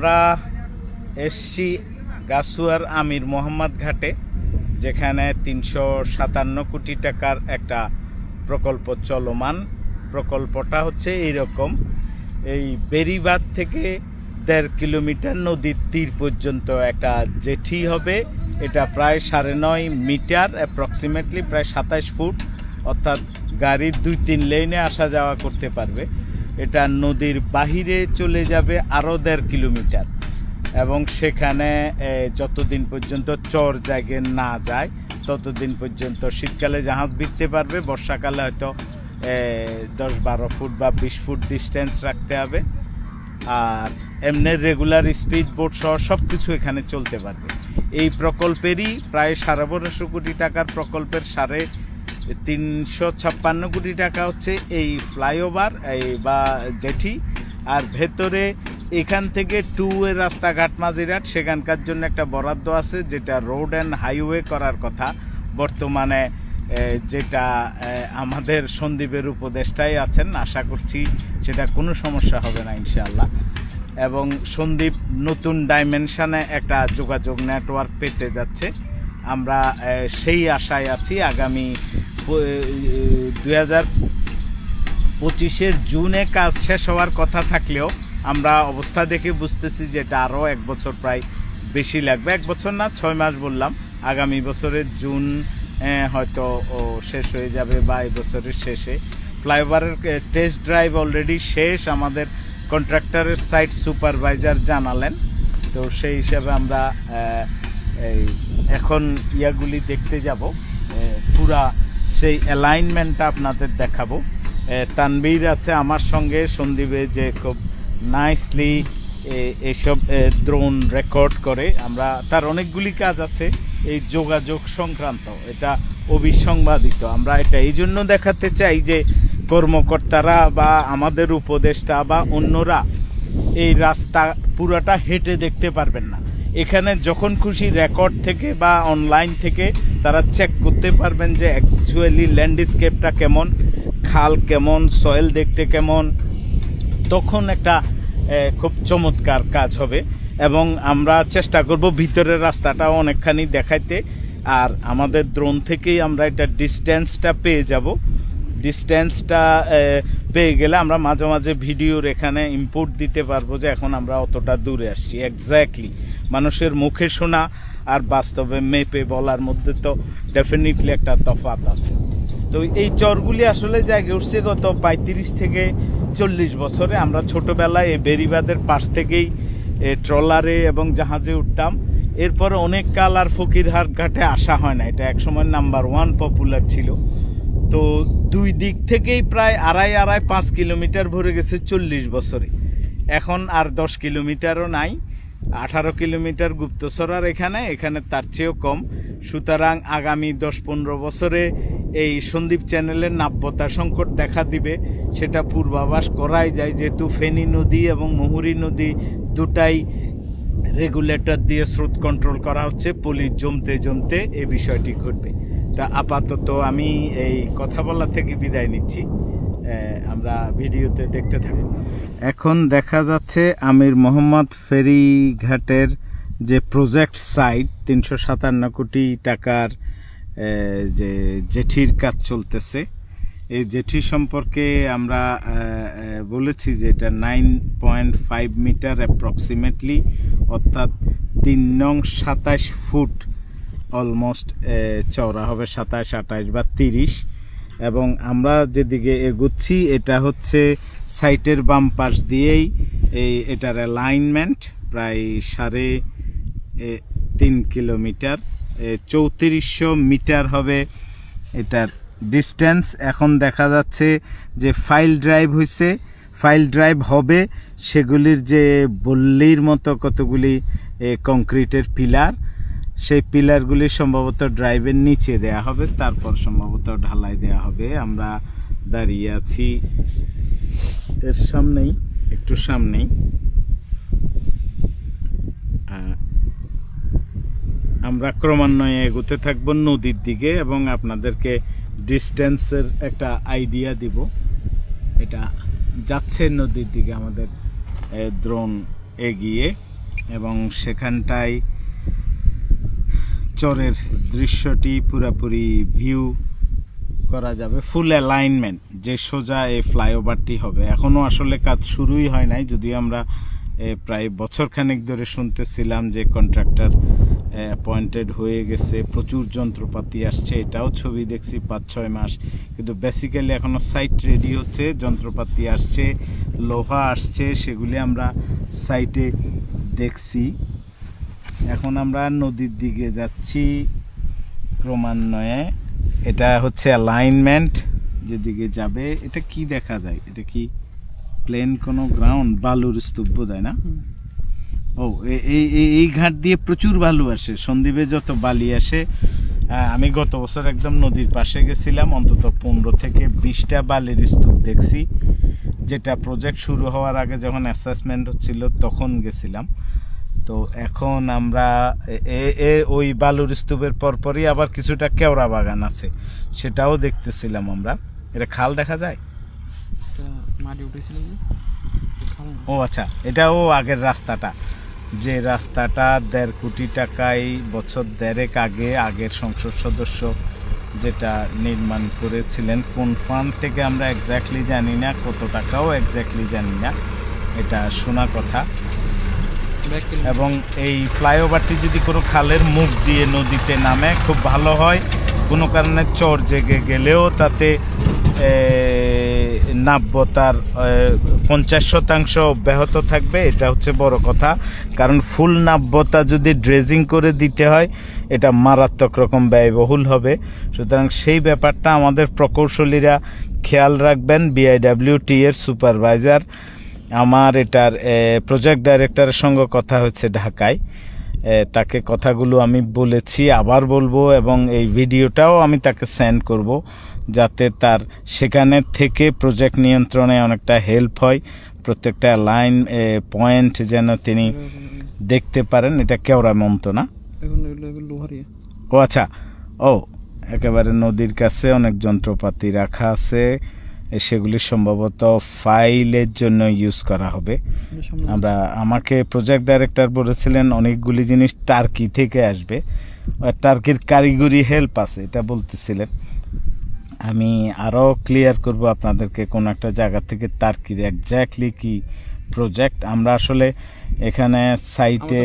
আমরা এসছি গাছুয়ার আমির মোহাম্মদ ঘাটে, যেখানে ৩৫৭ কোটি টাকার একটা প্রকল্প চলমান। প্রকল্পটা হচ্ছে এইরকম, এই বেরিবাঁধ থেকে ১.৫ কিলোমিটার নদীর তীর পর্যন্ত একটা জেটি হবে। এটা প্রায় ৯.৫ মিটার, অ্যাপ্রক্সিমেটলি প্রায় ২৭ ফুট, অর্থাৎ গাড়ির ২-৩ লেনে আসা যাওয়া করতে পারবে। এটা নদীর বাহিরে চলে যাবে আরও ১.৫ কিলোমিটার, এবং সেখানে যতদিন পর্যন্ত চর জায়গায় না যায় ততদিন পর্যন্ত শীতকালে জাহাজ ভিড়তে পারবে, বর্ষাকালে হয়তো ১০-১২ ফুট বা ২০ ফুট ডিস্টেন্স রাখতে হবে। আর এমনি রেগুলার স্পিড বোট সহ সব কিছু এখানে চলতে পারবে। এই প্রকল্পেরই প্রায় ১৫০ কোটি টাকার প্রকল্পের ৩৫৬ কোটি টাকা হচ্ছে এই ফ্লাইওভার বা জেটি। আর ভেতরে এখান থেকে টু-ওয়ে রাস্তাঘাট মাঝিরহাট, সেখানকার জন্য একটা বরাদ্দ আছে, যেটা রোড অ্যান্ড হাইওয়ে করার কথা বর্তমানে, যেটা আমাদের সন্দ্বীপের উপদেষ্টাই আছেন। আশা করছি সেটা কোনো সমস্যা হবে না ইনশাআল্লাহ। এবং সন্দ্বীপ নতুন ডাইমেনশনে একটা যোগাযোগ নেটওয়ার্ক পেতে যাচ্ছে। আমরা সেই আশায় আছি। আগামী ২০২৫-এর জুনে কাজ শেষ হওয়ার কথা থাকলেও আমরা অবস্থা দেখে বুঝতেছি যে এটা আরও ১ বছর প্রায় বেশি লাগবে। ১ বছর না, ৬ মাস বললাম। আগামী বছরের জুন হয়তো শেষ হয়ে যাবে বা এই বছরের শেষে। ফ্লাইওভারের টেস্ট ড্রাইভ অলরেডি শেষ, আমাদের কন্ট্রাক্টরের সাইট সুপারভাইজার জানালেন। তো সেই হিসাবে আমরা এখন ইয়াগুলি দেখতে যাব, পুরা সেই অ্যালাইনমেন্টটা আপনাদের দেখাবো। তানবীর আছে আমার সঙ্গে সন্দ্বীপে, যে খুব নাইসলি এইসব ড্রোন রেকর্ড করে। আমরা তার অনেকগুলি কাজ আছে এই যোগাযোগ সংক্রান্ত, এটা অবিসংবাদিত। আমরা এটা এই জন্য দেখাতে চাই যে কর্মকর্তারা বা আমাদের উপদেষ্টা বা অন্যরা এই রাস্তা পুরাটা হেঁটে দেখতে পারবেন না। এখানে যখন খুশি রেকর্ড থেকে বা অনলাইন থেকে তারা চেক করতে পারবেন যে অ্যাকচুয়ালি ল্যান্ডস্কেপটা কেমন, খাল কেমন, সয়েল দেখতে কেমন। তখন একটা খুব চমৎকার কাজ হবে। এবং আমরা চেষ্টা করব ভিতরের রাস্তাটাও অনেকখানি দেখাইতে। আর আমাদের ড্রোন থেকেই আমরা এটা ডিস্টেন্সটা পেয়ে যাব। ডিস্টেন্সটা পেয়ে গেলে আমরা মাঝে মাঝে ভিডিওর এখানে ইনপুট দিতে পারবো যে এখন আমরা অতটা দূরে আসছি। এক্স্যাক্টলি মানুষের মুখে শোনা আর বাস্তবে মেপে বলার মধ্যে তো ডেফিনেটলি একটা তফাৎ আছে। তো এই চরগুলি আসলে জায়গায় উঠছে গত ৩৫ থেকে ৪০ বছরে। আমরা ছোটোবেলায় এই বেরিবাঁধের পাশ থেকেই ট্রলারে এবং জাহাজে উঠতাম। এরপরে অনেক কাল আর ফকিরহাট ঘাটে আসা হয় না। এটা একসময় নাম্বার 1 পপুলার ছিল। তো দুই দিক থেকেই প্রায় ২.৫ কিলোমিটার ভরে গেছে ৪০ বছরে। এখন আর ১০ কিলোমিটারও নাই, ১৮ কিলোমিটার গুপ্তচরার এখানে তার চেয়েও কম। সুতরাং আগামী ১০-১৫ বছরে এই সন্দ্বীপ চ্যানেলের নাব্যতা সংকট দেখা দিবে, সেটা পূর্বাভাস করাই যায়। যেহেতু ফেনী নদী এবং মুহুরী নদী দুটাই রেগুলেটর দিয়ে স্রোত কন্ট্রোল করা হচ্ছে, পলি জমতে এই বিষয়টি ঘটবে। তা আপাতত আমি এই কথা বলা থেকে বিদায় নিচ্ছি। আমরা ভিডিওতে দেখতে থাকি। এখন দেখা যাচ্ছে আমির মোহাম্মদ ফেরিঘাটের যে প্রজেক্ট সাইট, ৩৫৭ কোটি টাকার যে জেঠির কাজ চলতেছে। এই জেঠি সম্পর্কে আমরা বলেছি যে এটা 9.5 মিটার অ্যাপ্রক্সিমেটলি, অর্থাৎ ৩ নং ২৭ ফুট অলমোস্ট চওড়া হবে, ২৭, ২৮ বা ৩০। এবং আমরা যেদিকে এগুচ্ছি এটা হচ্ছে সাইটের বাম পাশ দিয়েই এটার অ্যালাইনমেন্ট প্রায় ৩.৫ কিলোমিটার, ৩৪০০ মিটার হবে এটার ডিস্টেন্স। এখন দেখা যাচ্ছে যে ফাইল ড্রাইভ হয়েছে, ফাইল ড্রাইভ হবে, সেগুলির যে বল্লির মতো কতগুলি কংক্রিটের পিলার, সেই পিলারগুলি সম্ভবত ড্রাইভের নিচে দেয়া হবে, তারপর সম্ভবত ঢালাই দেয়া হবে। আমরা দাঁড়িয়ে আছি এর সামনেই, একটু সামনেই। আমরা ক্রমান্বয়ে এগোতে থাকবো নদীর দিকে এবং আপনাদেরকে ডিস্টেন্সের একটা আইডিয়া দিব। এটা যাচ্ছে নদীর দিকে আমাদের ড্রোন এগিয়ে। এবং সেখানটায় চরের দৃশ্যটি পুরোপুরি ভিউ করা যাবে। ফুল অ্যালাইনমেন্ট যে সোজা এই ফ্লাইওভারটি হবে। এখনো আসলে কাজ শুরুই হয় নাই, যদিও আমরা প্রায় বছরখানেক ধরে শুনতেছিলাম যে কন্ট্রাক্টর অ্যাপয়েন্টেড হয়ে গেছে, প্রচুর যন্ত্রপাতি আসছে, এটাও ছবি দেখছি 5-6 মাস, কিন্তু বেসিক্যালি এখনো সাইট রেডি হচ্ছে, যন্ত্রপাতি আসছে, লোহা আসছে, সেগুলি আমরা সাইটে দেখছি। এখন আমরা নদীর দিকে যাচ্ছি ক্রমান্বয়ে। এটা হচ্ছে অ্যালাইনমেন্ট যেদিকে যাবে। এটা কি দেখা যায়? এটা কি প্লেন কোনো গ্রাউন্ড? বালুর স্তূপ তাই না? ও এই ঘাট দিয়ে প্রচুর বালু আসে, সন্দ্বীপে যত বালি আসে। আমি গত বছর একদম নদীর পাশে গেছিলাম, অন্তত 15 থেকে 20টা বালির স্তূপ দেখছি, যেটা প্রজেক্ট শুরু হওয়ার আগে যখন অ্যাসেসমেন্ট হচ্ছিল তখন গেছিলাম। তো এখন আমরা ওই বালুর স্তূপের পরপরই আবার কিছুটা কেওড়া বাগান আছে, সেটাও দেখতেছিলাম আমরা। এটা খাল দেখা যায়? ও আচ্ছা, এটাও আগের রাস্তাটা, যে রাস্তাটা 1.5 কোটি টাকায় বছর 1.5 আগে আগের সংসদ সদস্য যেটা নির্মাণ করেছিলেন। কোন ফান্ড থেকে আমরা এক্স্যাক্টলি জানি না, কত টাকাও এক্স্যাক্টলি জানি না, এটা শোনা কথা। এবং এই ফ্লাইওভারটি যদি কোনো খালের মুখ দিয়ে নদীতে নামে খুব ভালো হয়। কোনো কারণে চর জেগে গেলেও তাতে নাব্যতার 50% অব্যাহত থাকবে, এটা হচ্ছে বড় কথা। কারণ ফুল নাব্যতা যদি ড্রেজিং করে দিতে হয় এটা মারাত্মক রকম ব্যয়বহুল হবে। সুতরাং সেই ব্যাপারটা আমাদের প্রকৌশলীরা খেয়াল রাখবেন। BIWT এর সুপারভাইজার, আমার এটার প্রজেক্ট ডাইরেক্টরের সঙ্গে কথা হচ্ছে ঢাকায়, তাকে কথাগুলো আমি বলেছি, আবার বলবো, এবং এই ভিডিওটাও আমি তাকে সেন্ড করব, যাতে তার সেখানে থেকে প্রজেক্ট নিয়ন্ত্রণে অনেকটা হেল্প হয়। প্রত্যেকটা লাইন পয়েন্ট যেন তিনি দেখতে পারেন। এটা কেওড়া মন্ত না? ও আচ্ছা, ও একেবারে নদীর কাছে অনেক যন্ত্রপাতি রাখা আছে, সেগুলি সম্ভবত ফাইলের জন্য ইউজ করা হবে। আমাকে প্রজেক্ট ডাইরেক্টর বলেছিলেন অনেকগুলি জিনিস টার্কি থেকে আসবে, টার্কির কারিগরি হেল্প আছে এটা বলতেছিলেন। আমি আরও ক্লিয়ার করব আপনাদেরকে কোন একটা জায়গা থেকে টার্কির এক্স্যাক্টলি কি প্রজেক্ট। আমরা আসলে এখানে সাইটে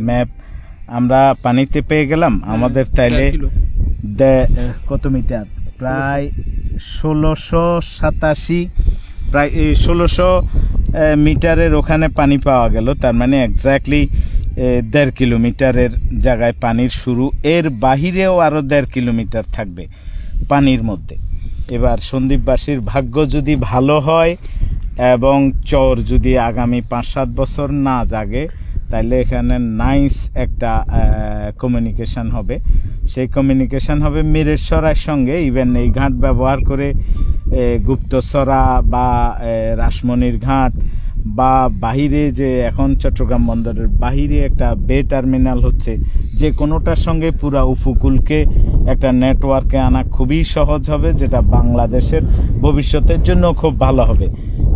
ম্যাপ আমরা পানিতে পেয়ে গেলাম আমাদের, তাইলে কত মিটার? প্রায় 1687, প্রায় 1600 মিটারের ওখানে পানি পাওয়া গেল। তার মানে এক্স্যাক্টলি 1.5 কিলোমিটারের জায়গায় পানির শুরু, এর বাহিরেও আরও 1.5 কিলোমিটার থাকবে পানির মধ্যে। এবার সন্দ্বীপবাসীর ভাগ্য যদি ভালো হয় এবং চর যদি আগামী 5-7 বছর না জাগে, তাইলে এখানে নাইস একটা কমিউনিকেশন হবে। সেই কমিউনিকেশন হবে মিরেরসরার সঙ্গে। ইভেন এই ঘাট ব্যবহার করে গুপ্তসরা বা রাসমণির ঘাট বা বাহিরে যে এখন চট্টগ্রাম বন্দরের বাহিরে একটা বে টার্মিনাল হচ্ছে, যে কোনোটার সঙ্গে পুরা উপকূলকে একটা নেটওয়ার্কে আনা খুবই সহজ হবে, যেটা বাংলাদেশের ভবিষ্যতের জন্য খুব ভালো হবে।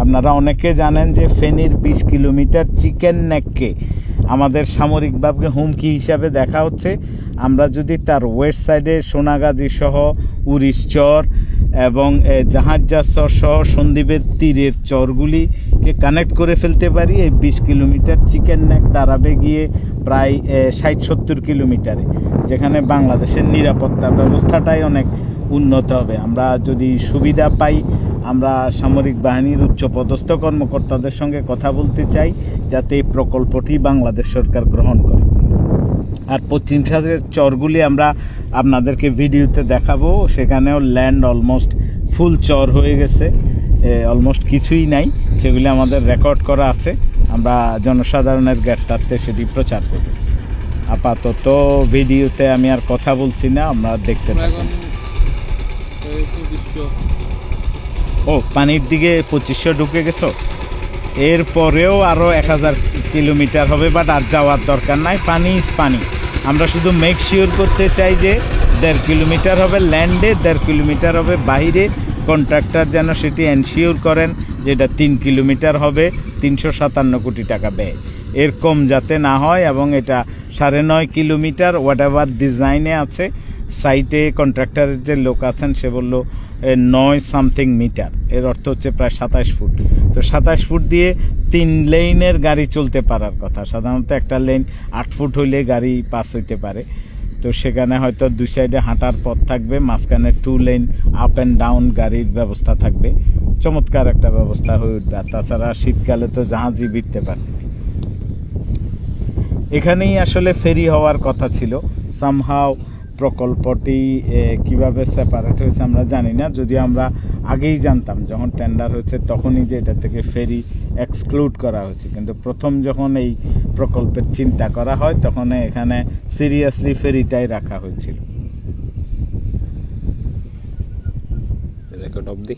আপনারা অনেকে জানেন যে ফেনীর 20 কিলোমিটার চিকেন নেককে আমাদের সামরিকভাবে হুমকি হিসাবে দেখা হচ্ছে। আমরা যদি তার ওয়েস্ট সাইডে সোনাগাজী সহ উড়িষ্চর এবং জাহাজজাসর সহ সন্দ্বীপের তীরের চরগুলিকে কানেক্ট করে ফেলতে পারি, এই 20 কিলোমিটার চিকেন নেক দাঁড়াবে গিয়ে প্রায় 60-70 কিলোমিটারে, যেখানে বাংলাদেশের নিরাপত্তা ব্যবস্থাটাই অনেক উন্নত হবে। আমরা যদি সুবিধা পাই, আমরা সামরিক বাহিনীর উচ্চপদস্থ কর্মকর্তাদের সঙ্গে কথা বলতে চাই যাতে এই প্রকল্পটি বাংলাদেশ সরকার গ্রহণ করে। আর পশ্চিম সাগরের চরগুলি আমরা আপনাদেরকে ভিডিওতে দেখাবো, সেখানেও ল্যান্ড অলমোস্ট ফুল চর হয়ে গেছে, অলমোস্ট কিছুই নাই, সেগুলি আমাদের রেকর্ড করা আছে। আমরা জনসাধারণের জ্ঞাতার্থে সেটি প্রচার করব। আপাতত ভিডিওতে আমি আর কথা বলছি না, আমরা দেখতে থাকুন। ও পানির দিকে 2500 ঢুকে গেছো, এরপরেও আরও 1000 কিলোমিটার হবে, বাট আর যাওয়ার দরকার নাই। পানি ইজ পানি। আমরা শুধু মেক শিওর করতে চাই যে 1.5 কিলোমিটার হবে ল্যান্ডে, 1.5 কিলোমিটার হবে বাহিরে। কন্ট্রাক্টর যেন সেটি এনশিওর করেন যে এটা 3 কিলোমিটার হবে, 357 কোটি টাকা ব্যয়। এর কম যাতে না হয়, এবং এটা 9.5 কিলোমিটার হোয়াট এভার ডিজাইনে আছে। সাইটে কন্ট্রাক্টরের যে লোক আছেন সে বললো 9 সামথিং মিটার, এর অর্থ হচ্ছে প্রায় 27 ফুট। তো 27 ফুট দিয়ে 3 লেনের গাড়ি চলতে পারার কথা। সাধারণত একটা লেন 8 ফুট হইলে গাড়ি পাস হইতে পারে। তো সেখানে হয়তো 2 সাইডে হাঁটার পথ থাকবে, মাঝখানে 2 লেন আপ অ্যান্ড ডাউন গাড়ির ব্যবস্থা থাকবে। চমৎকার একটা ব্যবস্থা হয়ে উঠবে। আর তাছাড়া শীতকালে তো জাহাজই ভিড়তে পারে। এখানেই আসলে ফেরি হওয়ার কথা ছিল। সামহাও প্রকল্পটি কিভাবে সেপারেট হয়েছে আমরা জানি না, যদি আমরা আগেই জানতাম যখন টেন্ডার হয়েছে তখনই যে এটা থেকে ফেরি এক্সক্লুড করা হয়েছে। কিন্তু প্রথম যখন এই প্রকল্পের চিন্তা করা হয় তখন এখানে সিরিয়াসলি ফেরিটাই রাখা হয়েছিল। রেকর্ড অবধি।